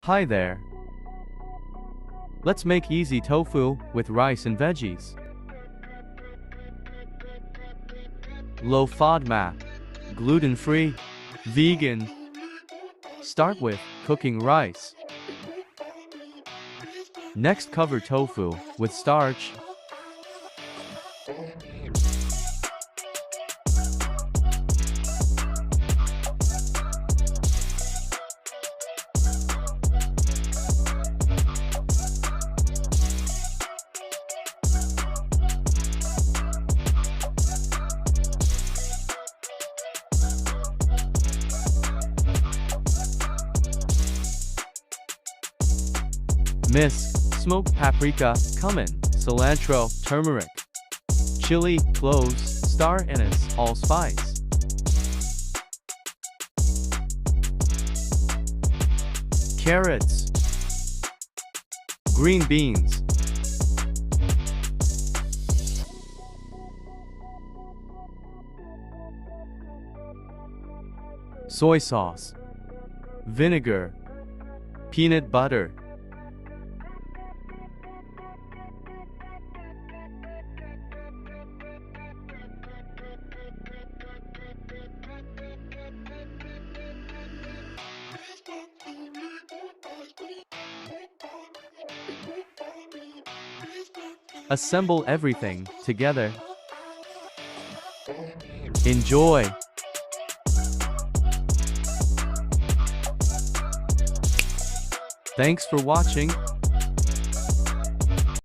Hi there. Let's make easy tofu with rice and veggies. Low FODMAP. Gluten-free. Vegan. Start with cooking rice. Next, cover tofu with starch. Misk, smoked paprika, cumin, cilantro, turmeric, chili, cloves, star anise, allspice. Carrots, green beans, soy sauce, vinegar, peanut butter, assemble everything together. Enjoy! Thanks for watching.